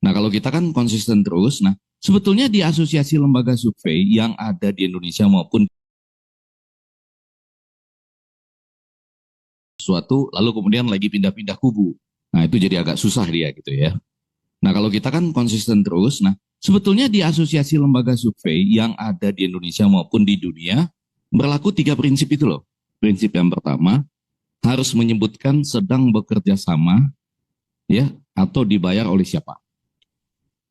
Nah, kalau kita kan konsisten terus, nah sebetulnya di asosiasi lembaga survei yang ada di Indonesia maupun suatu, lalu kemudian lagi pindah-pindah kubu. Nah, itu jadi agak susah dia gitu ya. Nah, kalau kita kan konsisten terus, nah sebetulnya di asosiasi lembaga survei yang ada di Indonesia maupun di dunia, berlaku 3 prinsip itu loh. Prinsip yang pertama, harus menyebutkan sedang bekerja sama, ya, atau dibayar oleh siapa.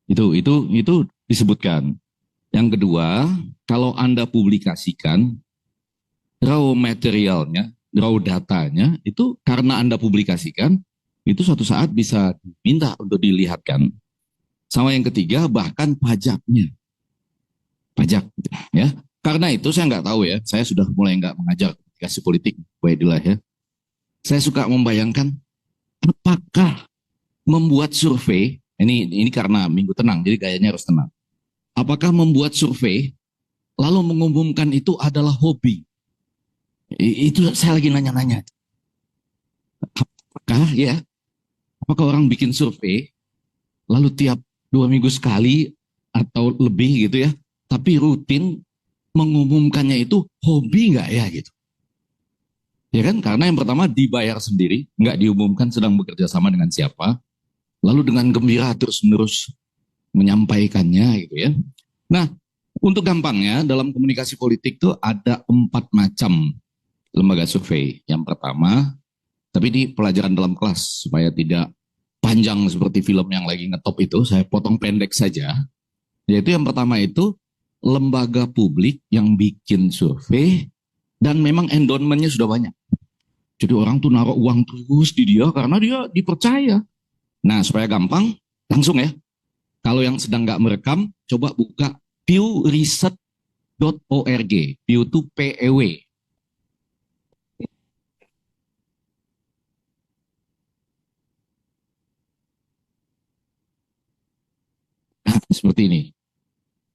Itu disebutkan. Yang kedua, kalau Anda publikasikan raw materialnya, raw datanya, itu karena Anda publikasikan, itu suatu saat bisa diminta untuk dilihatkan. Sama yang ketiga, bahkan pajaknya. Pajak, ya. Karena itu saya nggak tahu ya, saya sudah mulai nggak mengajar komunikasi politik, Baiklah ya. Saya suka membayangkan, apakah membuat survei, ini karena minggu tenang, jadi kayaknya harus tenang. Apakah membuat survei, lalu mengumumkan itu adalah hobi? Itu saya lagi nanya-nanya. Apakah orang bikin survei, lalu tiap 2 minggu sekali atau lebih gitu ya, tapi rutin mengumumkannya itu hobi nggak ya gitu? Ya kan, karena yang pertama dibayar sendiri, nggak diumumkan sedang bekerja sama dengan siapa, lalu dengan gembira terus-menerus menyampaikannya gitu ya. Nah, untuk gampangnya dalam komunikasi politik tuh ada 4 macam lembaga survei. Yang pertama, tapi ini pelajaran dalam kelas supaya tidak panjang seperti film yang lagi ngetop itu, saya potong pendek saja. Yaitu yang pertama itu lembaga publik yang bikin survei dan memang endorsementnya sudah banyak. Jadi orang tuh naruh uang terus di dia karena dia dipercaya. Nah, supaya gampang, langsung ya. Kalau yang sedang nggak merekam, coba buka pewresearch.org. Pew itu PEW. Nah, seperti ini.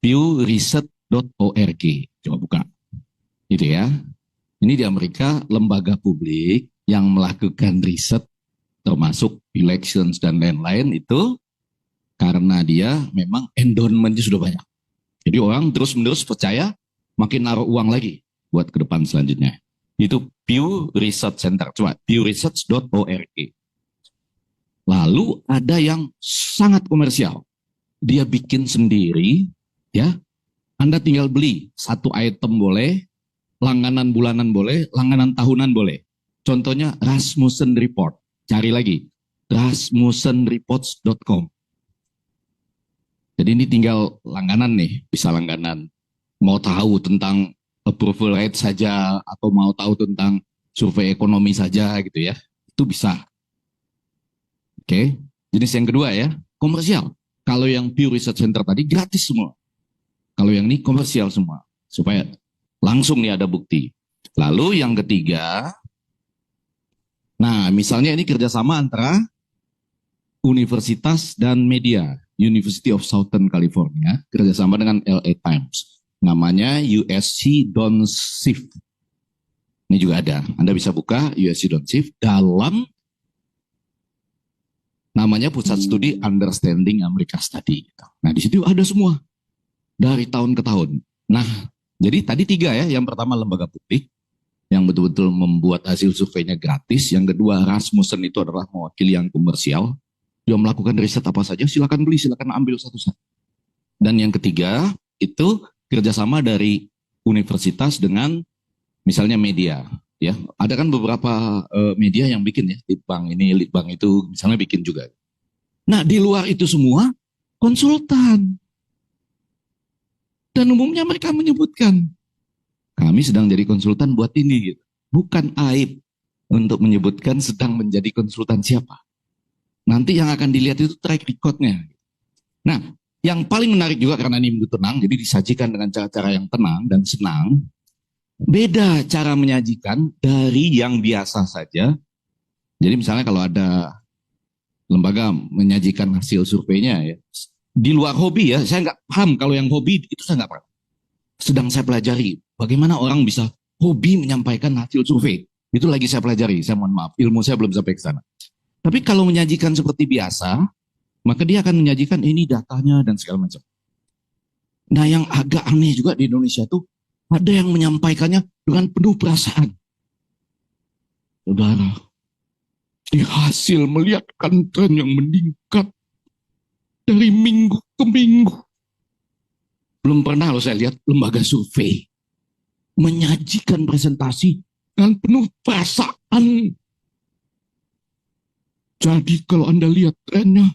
pewresearch.org. Coba buka. Gitu ya. Ini di Amerika, lembaga publik yang melakukan riset, termasuk elections dan lain-lain itu, karena dia memang endorsementnya sudah banyak. Jadi orang terus-menerus percaya, makin naruh uang lagi buat ke depan selanjutnya. Itu Pew Research Center. Coba pewresearch.org. Lalu ada yang sangat komersial. Dia bikin sendiri, ya. Anda tinggal beli satu item boleh, langganan bulanan boleh, langganan tahunan boleh. Contohnya Rasmussen Report. Cari lagi, rasmussenreports.com. Jadi ini tinggal langganan nih, bisa langganan. Mau tahu tentang approval rate saja, atau mau tahu tentang survei ekonomi saja gitu ya, itu bisa. Oke, jenis yang kedua ya, komersial. Kalau yang Pew Research Center tadi gratis semua. Kalau yang ini komersial semua, supaya langsung nih ada bukti. Lalu yang ketiga, nah misalnya ini kerjasama antara universitas dan media. University of Southern California kerjasama dengan LA Times. Namanya USC Don't Shift. Ini juga ada. Anda bisa buka USC Don't Shift dalam namanya Pusat Studi Understanding America Study. Nah di situ ada semua dari tahun ke tahun. Nah jadi tadi 3 ya. Yang pertama lembaga publik yang betul-betul membuat hasil surveinya gratis. Yang kedua Rasmussen itu adalah mewakili yang komersial. Dia melakukan riset apa saja, silakan beli, silakan ambil satu-satu. Dan yang ketiga, itu kerjasama dari universitas dengan misalnya media. Ya, ada kan beberapa media yang bikin ya, Litbang ini, Litbang itu, misalnya bikin juga. Nah, di luar itu semua, konsultan. Dan umumnya mereka menyebutkan, kami sedang jadi konsultan buat ini. Gitu. Bukan aib untuk menyebutkan sedang menjadi konsultan siapa. Nanti yang akan dilihat itu track record-nya. Nah, yang paling menarik juga karena ini minggu tenang, jadi disajikan dengan cara-cara yang tenang dan senang. Beda cara menyajikan dari yang biasa saja. Jadi misalnya kalau ada lembaga menyajikan hasil surveinya ya, di luar hobi ya, saya nggak paham kalau yang hobi itu saya nggak paham. Sedang saya pelajari bagaimana orang bisa hobi menyampaikan hasil survei. Itu lagi saya pelajari, saya mohon maaf, ilmu saya belum sampai ke sana. Tapi kalau menyajikan seperti biasa, Maka dia akan menyajikan ini datanya dan segala macam. Nah yang agak aneh juga di Indonesia tuh, ada yang menyampaikannya dengan penuh perasaan. Saudara, di hasil melihat tren yang meningkat dari minggu ke minggu. Belum pernah loh saya lihat lembaga survei menyajikan presentasi dengan penuh perasaan. Jadi kalau Anda lihat trennya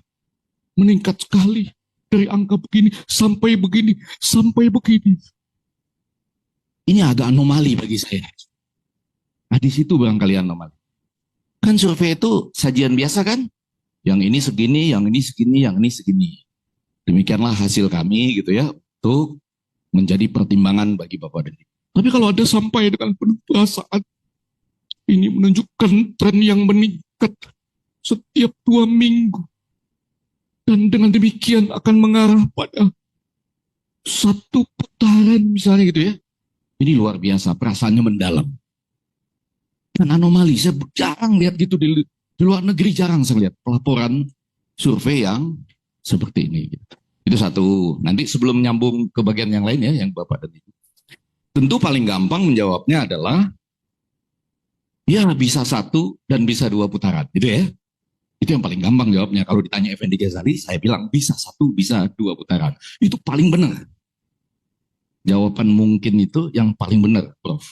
meningkat sekali dari angka begini sampai begini sampai begini. Ini agak anomali bagi saya. Nah di situ barangkali anomali. Kan survei itu sajian biasa kan? Yang ini segini, yang ini segini, yang ini segini. Demikianlah hasil kami gitu ya untuk menjadi pertimbangan bagi Bapak dan Ibu. Tapi kalau ada sampai dengan penuh perasaan, ini menunjukkan tren yang meningkat setiap 2 minggu. Dan dengan demikian akan mengarah pada satu putaran misalnya gitu ya. Ini luar biasa, perasaannya mendalam. Dan anomali, saya jarang lihat gitu di luar negeri, jarang saya lihat pelaporan survei yang seperti ini. Gitu. Itu satu. Nanti sebelum nyambung ke bagian yang lain ya, yang Bapak dan Ibu. Tentu paling gampang menjawabnya adalah, ya bisa 1 dan bisa 2 putaran, gitu ya. Itu yang paling gampang jawabnya. Kalau ditanya Effendi Ghazali, saya bilang bisa 1, bisa 2 putaran. Itu paling benar. Jawaban mungkin itu yang paling benar, Prof.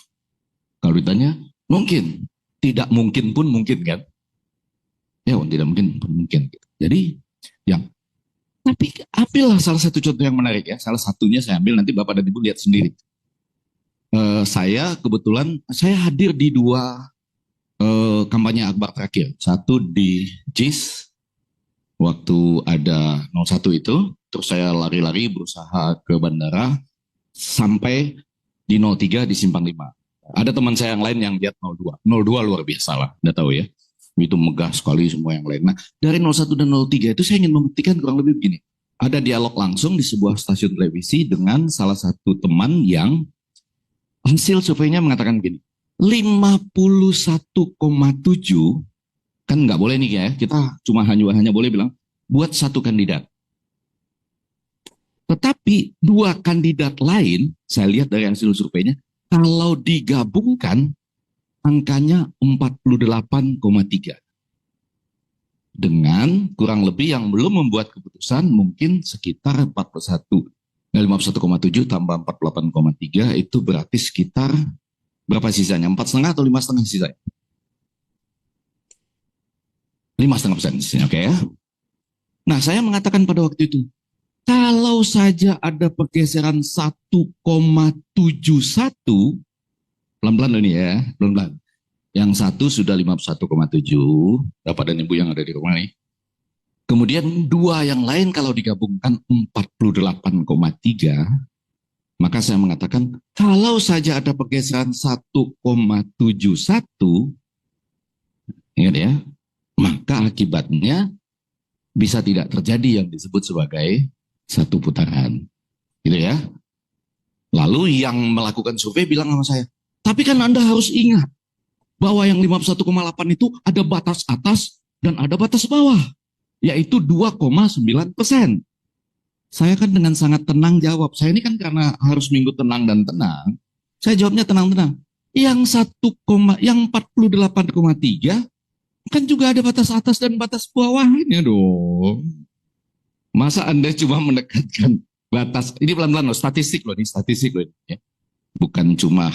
Kalau ditanya, mungkin. Tidak mungkin pun mungkin kan. Ya, tidak mungkin pun mungkin. Jadi, yang tapi ambillah salah satu contoh yang menarik ya. Salah satunya saya ambil, nanti Bapak dan Ibu lihat sendiri. Saya kebetulan, saya hadir di 2 kampanye akbar terakhir. Satu di JIS, waktu ada 01 itu, terus saya lari-lari berusaha ke bandara, sampai di 03 di Simpang 5. Ada teman saya yang lain yang lihat 02. 02 luar biasa lah, udah tahu ya. Itu megah sekali semua yang lain. Nah, dari 01 dan 03 itu saya ingin membuktikan kurang lebih begini. Ada dialog langsung di sebuah stasiun televisi dengan salah satu teman yang hasil surveinya mengatakan begini. 51,7 kan nggak boleh nih ya, kita cuma hanya boleh bilang buat 1 kandidat. Tetapi 2 kandidat lain, saya lihat dari hasil surveinya, kalau digabungkan angkanya 48,3. Dengan kurang lebih yang belum membuat keputusan mungkin sekitar 51,7 tambah 48,3 itu berarti sekitar berapa sisanya? 4,5 atau 5,5 sisanya? 5,5% sisanya, oke ya. Nah, saya mengatakan pada waktu itu, kalau saja ada pergeseran 1,71, pelan-pelan ini ya, pelan-pelan. Yang 1 sudah 51,7, Bapak dan Ibu yang ada di rumah nih. Kemudian 2 yang lain kalau digabungkan 48,3, maka saya mengatakan kalau saja ada pergeseran 1,71, ingat ya, maka akibatnya bisa tidak terjadi yang disebut sebagai 1 putaran. Gitu ya. Lalu yang melakukan survei bilang sama saya, tapi kan Anda harus ingat bahwa yang 51,8 itu ada batas atas dan ada batas bawah, yaitu 2,9%. Saya kan dengan sangat tenang jawab. Saya ini kan karena harus minggu tenang dan tenang, saya jawabnya tenang-tenang. Yang 48,3 kan juga ada batas atas dan batas bawahnya dong. Masa Anda cuma menekankan batas, ini pelan-pelan loh, statistik loh, ini statistik loh. Ya. Bukan cuma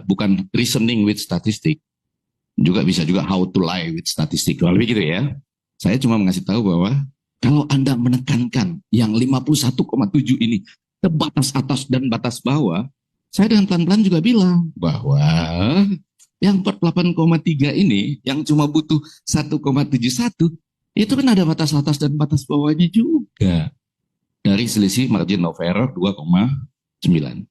bukan reasoning with statistik, juga bisa juga how to lie with statistik. Lebih gitu ya. Saya cuma mengasih tahu bahwa kalau Anda menekankan yang 51,7 ini ke batas atas dan batas bawah, saya dengan pelan-pelan juga bilang bahwa yang 48,3 ini yang cuma butuh 1,71 itu kan ada batas atas dan batas bawahnya juga. Dari selisih margin of error 2,9.